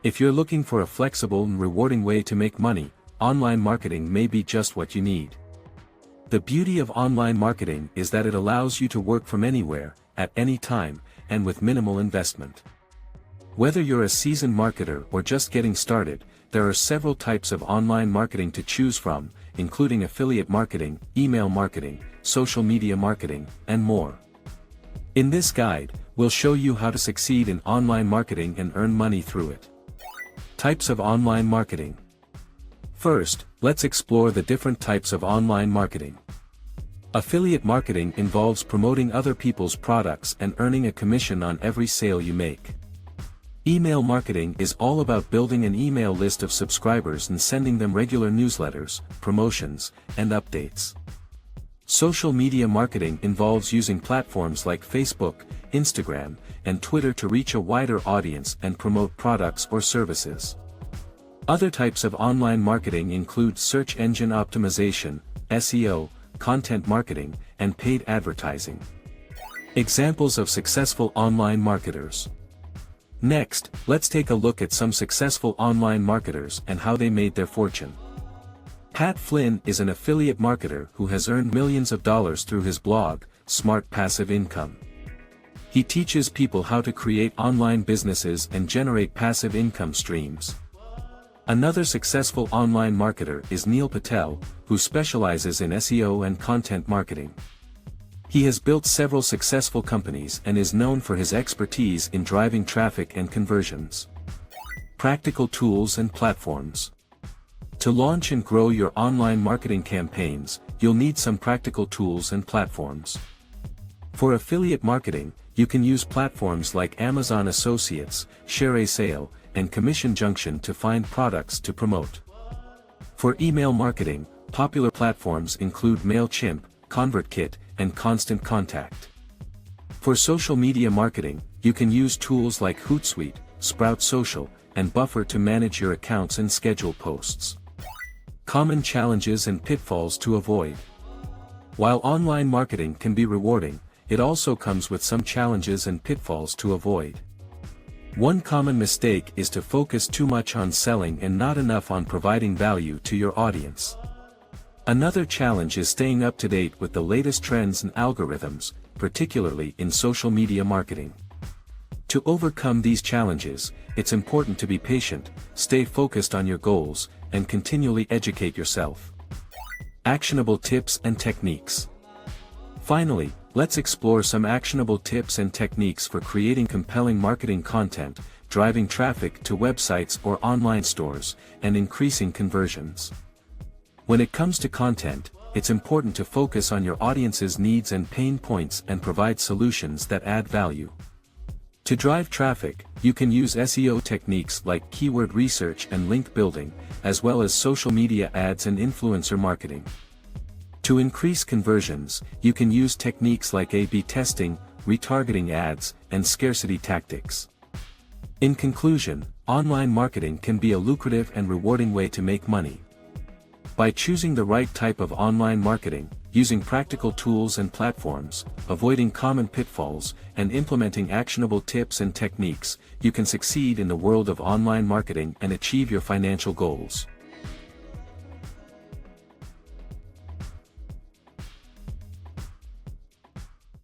If you're looking for a flexible and rewarding way to make money, online marketing may be just what you need. The beauty of online marketing is that it allows you to work from anywhere, at any time, and with minimal investment. Whether you're a seasoned marketer or just getting started, there are several types of online marketing to choose from, including affiliate marketing, email marketing, social media marketing, and more. In this guide, we'll show you how to succeed in online marketing and earn money through it. Types of online marketing. First, let's explore the different types of online marketing. Affiliate marketing involves promoting other people's products and earning a commission on every sale you make. Email marketing is all about building an email list of subscribers and sending them regular newsletters, promotions, and updates. Social media marketing involves using platforms like Facebook, Instagram, and Twitter to reach a wider audience and promote products or services. Other types of online marketing include search engine optimization, SEO, content marketing, and paid advertising. Examples of successful online marketers. Next, let's take a look at some successful online marketers and how they made their fortune. Pat Flynn is an affiliate marketer who has earned millions of dollars through his blog, Smart Passive Income. He teaches people how to create online businesses and generate passive income streams. Another successful online marketer is Neil Patel, who specializes in SEO and content marketing. He has built several successful companies and is known for his expertise in driving traffic and conversions. Practical tools and platforms. To launch and grow your online marketing campaigns, you'll need some practical tools and platforms. For affiliate marketing, you can use platforms like Amazon Associates, ShareASale, and Commission Junction to find products to promote. For email marketing, popular platforms include Mailchimp, ConvertKit, and Constant Contact. For social media marketing, you can use tools like Hootsuite, Sprout Social, and Buffer to manage your accounts and schedule posts. Common challenges and pitfalls to avoid. While online marketing can be rewarding, it also comes with some challenges and pitfalls to avoid. One common mistake is to focus too much on selling and not enough on providing value to your audience. Another challenge is staying up to date with the latest trends and algorithms, particularly in social media marketing. To overcome these challenges, it's important to be patient, stay focused on your goals, and continually educate yourself. Actionable tips and techniques. Finally, let's explore some actionable tips and techniques for creating compelling marketing content, driving traffic to websites or online stores, and increasing conversions. When it comes to content, it's important to focus on your audience's needs and pain points and provide solutions that add value. To drive traffic, you can use SEO techniques like keyword research and link building, as well as social media ads and influencer marketing. To increase conversions, you can use techniques like A/B testing, retargeting ads, and scarcity tactics. In conclusion, online marketing can be a lucrative and rewarding way to make money. By choosing the right type of online marketing, using practical tools and platforms, avoiding common pitfalls, and implementing actionable tips and techniques, you can succeed in the world of online marketing and achieve your financial goals.